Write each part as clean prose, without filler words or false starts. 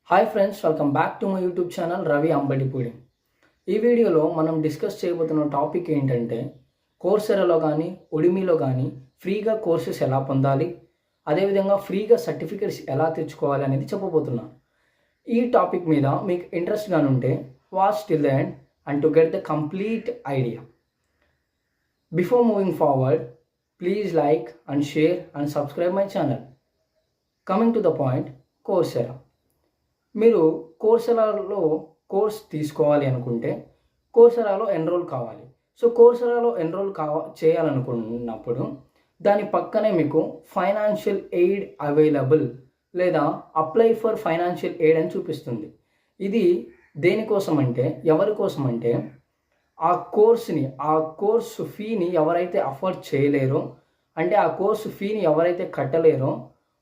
Hi friends, welcome back to my YouTube channel Ravi Ambatipudi. ఈ వీడియోలో మనం డిస్కస్ చేయబోతున్న టాపిక్ ఏంటంటే కోర్సెరాలో కానీ ఉడిమీలో కానీ ఫ్రీగా కోర్సెస్ ఎలా పొందాలి, అదేవిధంగా ఫ్రీగా సర్టిఫికెట్స్ ఎలా తెచ్చుకోవాలి అనేది చెప్పబోతున్నాను. ఈ టాపిక్ మీద మీకు ఇంట్రెస్ట్ గాని ఉంటే watch till the end and to get the complete idea. Before moving forward, please like and share and subscribe my channel. Coming to the point, Coursera. మీరు కోర్సెరాలో కోర్స్ తీసుకోవాలి అనుకుంటే కోర్సెరాలో ఎన్రోల్ కావాలి. సో కోర్సెరాలో ఎన్రోల్ చేయాలనుకున్నప్పుడు దాని పక్కనే మీకు ఫైనాన్షియల్ ఎయిడ్ అవైలబుల్ లేదా apply for financial aid అని చూపిస్తుంది. ఇది దేనికోసం అంటే, ఎవరి కోసం అంటే, ఆ కోర్సు ఫీని ఎవరైతే అఫోర్డ్ చేయలేరో, అంటే ఆ కోర్సు ఫీని ఎవరైతే కట్టలేరో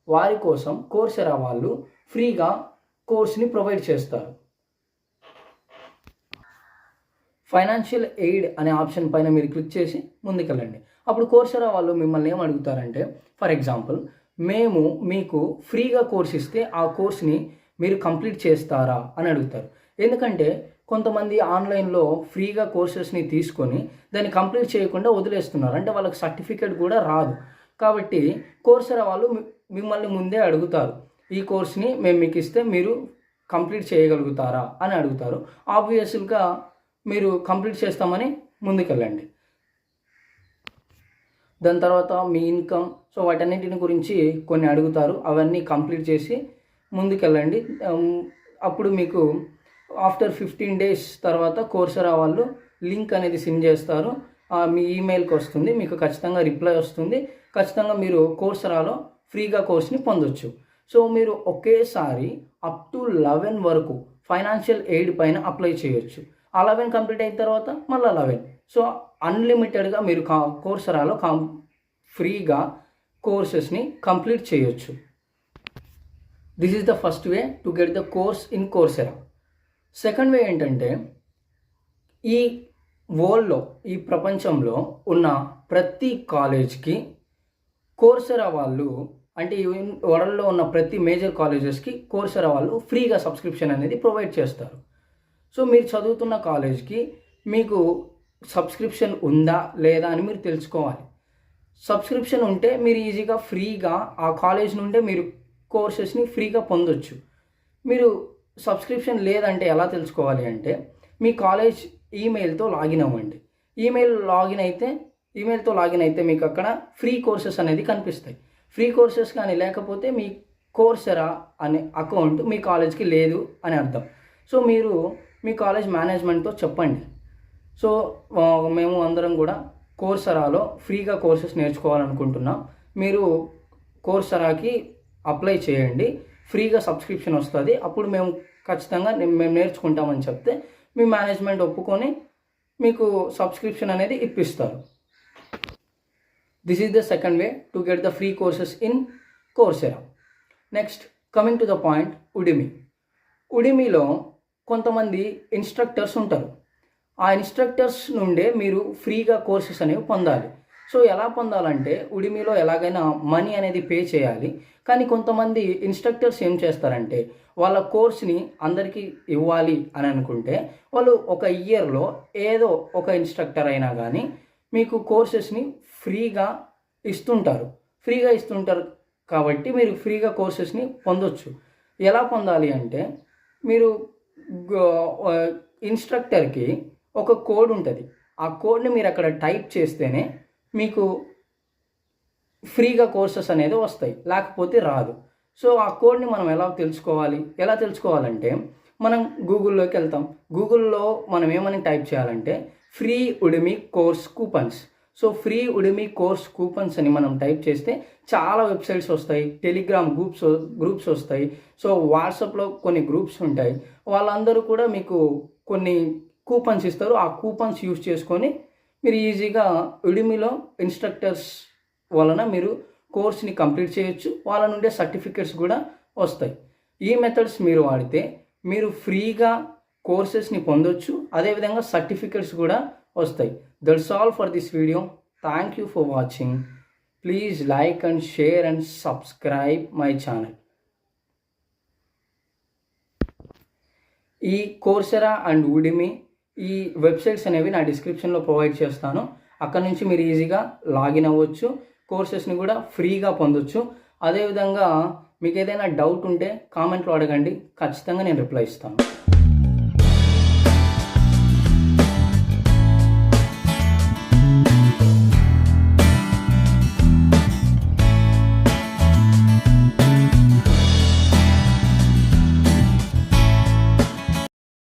వారి కోసం కోర్సెరా వాళ్ళు ఫ్రీగా కోర్స్ని ప్రొవైడ్ చేస్తారు. ఫైనాన్షియల్ ఎయిడ్ అనే ఆప్షన్ పైన మీరు క్లిక్ చేసి ముందుకెళ్ళండి. అప్పుడు కోర్సెరా వాళ్ళు మిమ్మల్ని ఏం అడుగుతారంటే, ఫర్ ఎగ్జాంపుల్, మేము మీకు ఫ్రీగా కోర్స్ ఇస్తే ఆ కోర్స్ని మీరు కంప్లీట్ చేస్తారా అని అడుగుతారు. ఎందుకంటే కొంతమంది ఆన్లైన్లో ఫ్రీగా కోర్సెస్ని తీసుకొని దాన్ని కంప్లీట్ చేయకుండా వదిలేస్తున్నారు, అంటే వాళ్ళకి సర్టిఫికేట్ కూడా రాదు. కాబట్టి కోర్సెరా వాళ్ళు మిమ్మల్ని ముందే అడుగుతారు, ఈ కోర్స్ని మేము మీకు ఇస్తే మీరు కంప్లీట్ చేయగలుగుతారా అని అడుగుతారు. ఆబ్వియస్గా మీరు కంప్లీట్ చేస్తామని ముందుకెళ్ళండి. దాని తర్వాత మీ ఇన్కమ్, సో వాటన్నిటిని గురించి కొన్ని అడుగుతారు, అవన్నీ కంప్లీట్ చేసి ముందుకెళ్ళండి. అప్పుడు మీకు ఆఫ్టర్ 15 days తర్వాత కోర్సెరా వాళ్ళు లింక్ అనేది సెండ్ చేస్తారు. మీ ఈమెయిల్కి వస్తుంది, మీకు ఖచ్చితంగా రిప్లై వస్తుంది. ఖచ్చితంగా మీరు కోర్సెరాలో ఫ్రీగా కోర్స్ని పొందొచ్చు. సో మీరు ఒకేసారి అప్ టు 11 వరకు ఫైనాన్షియల్ ఎయిడ్ పైన అప్లై చేయొచ్చు. 11 కంప్లీట్ అయిన తర్వాత మళ్ళీ 11. సో అన్లిమిటెడ్గా మీరు కోర్సెరాలో ఫ్రీగా కోర్సెస్ని కంప్లీట్ చేయొచ్చు. This is the first way to get the course in Coursera. Second way ఏంటంటే, ఈ వరల్డ్లో, ఈ ప్రపంచంలో ఉన్న ప్రతి కాలేజ్కి కోర్సెరా వాళ్ళు, అంటే ఈ వరల్డ్లో ఉన్న ప్రతి మేజర్ కాలేజెస్కి కోర్సెరా వాళ్ళు ఫ్రీగా సబ్స్క్రిప్షన్ అనేది ప్రొవైడ్ చేస్తారు. సో మీరు చదువుతున్న కాలేజ్కి మీకు సబ్స్క్రిప్షన్ ఉందా లేదా అని మీరు తెలుసుకోవాలి. సబ్స్క్రిప్షన్ ఉంటే మీరు ఈజీగా ఫ్రీగా ఆ కాలేజ్ నుండే మీరు కోర్సెస్ని ఫ్రీగా పొందొచ్చు. మీరు సబ్స్క్రిప్షన్ లేదంటే ఎలా తెలుసుకోవాలి అంటే, మీ కాలేజ్ ఈమెయిల్తో లాగిన్ అవ్వండి. ఈమెయిల్తో లాగిన్ అయితే మీకు అక్కడ ఫ్రీ కోర్సెస్ అనేది కనిపిస్తాయి. ఫ్రీ కోర్సెస్ కానీ లేకపోతే మీ కోర్సెరా అనే అకౌంట్ మీ కాలేజ్కి లేదు అని అర్థం. సో మీరు మీ కాలేజ్ మేనేజ్మెంట్తో చెప్పండి, సో మేము అందరం కూడా కోర్సెరాలో ఫ్రీగా కోర్సెస్ నేర్చుకోవాలనుకుంటున్నాం, మీరు కోర్సెరాకి అప్లై చేయండి, ఫ్రీగా సబ్స్క్రిప్షన్ వస్తుంది, అప్పుడు మేము ఖచ్చితంగా మేము నేర్చుకుంటామని చెప్తే మీ మేనేజ్మెంట్ ఒప్పుకొని మీకు సబ్స్క్రిప్షన్ అనేది ఇప్పిస్తారు. This is the second way to get the free courses in Coursera. Next, coming to the point, Udemy. Udemyలో కొంతమంది ఇన్స్ట్రక్టర్స్ ఉంటారు. ఆ ఇన్స్ట్రక్టర్స్ నుండే మీరు ఫ్రీగా కోర్సెస్ అనేవి పొందాలి. సో ఎలా పొందాలంటే, ఉడిమీలో ఎలాగైనా మనీ అనేది పే చేయాలి. కానీ కొంతమంది ఇన్స్ట్రక్టర్స్ ఏం చేస్తారంటే, వాళ్ళ కోర్స్ని అందరికీ ఇవ్వాలి అని అనుకుంటే వాళ్ళు ఒక ఇయర్లో ఏదో ఒక ఇన్స్ట్రక్టర్ అయినా కానీ మీకు కోర్సెస్ని ఫ్రీగా ఇస్తుంటారు కాబట్టి మీరు ఫ్రీగా కోర్సెస్ని పొందొచ్చు. ఎలా పొందాలి అంటే, మీరు ఇన్స్ట్రక్టర్కి ఒక కోడ్ ఉంటుంది, ఆ కోడ్ని మీరు అక్కడ టైప్ చేస్తేనే మీకు ఫ్రీగా కోర్సెస్ అనేది వస్తాయి, లేకపోతే రాదు. సో ఆ కోడ్ని మనం ఎలా తెలుసుకోవాలంటే, మనం గూగుల్లోకి వెళ్తాం. గూగుల్లో మనం ఏమని టైప్ చేయాలంటే, free Udemy course coupons. So free Udemy course coupons అని మనం టైప్ చేస్తే చాలా వెబ్సైట్స్ వస్తాయి, టెలిగ్రామ్ గ్రూప్స్ వస్తాయి, సో వాట్సాప్లో కొన్ని గ్రూప్స్ ఉంటాయి. వాళ్ళందరూ కూడా మీకు కొన్ని కూపన్స్ ఇస్తారు. ఆ కూపన్స్ యూజ్ చేసుకొని మీరు ఈజీగా ఉడిమీలో ఇన్స్ట్రక్టర్స్ వలన మీరు కోర్స్ని కంప్లీట్ చేయొచ్చు. వాళ్ళ నుండే సర్టిఫికెట్స్ కూడా వస్తాయి. ఈ మెథడ్స్ మీరు వాడితే మీరు ఫ్రీగా కోర్సెస్ని పొందొచ్చు, అదేవిధంగా సర్టిఫికెట్స్ కూడా వస్తాయి. That's all for this video. Thank you for watching. Please like and share and subscribe my channel. ఈ కోర్సెరా అండ్ ఉడిమి ఈ వెబ్సైట్స్ అనేవి నా డిస్క్రిప్షన్లో ప్రొవైడ్ చేస్తాను. అక్కడ నుంచి మీరు ఈజీగా లాగిన్ అవ్వచ్చు, కోర్సెస్ని కూడా ఫ్రీగా పొందొచ్చు. అదేవిధంగా మీకు ఏదైనా డౌట్ ఉంటే కామెంట్లో అడగండి, ఖచ్చితంగా నేను రిప్లై ఇస్తాను.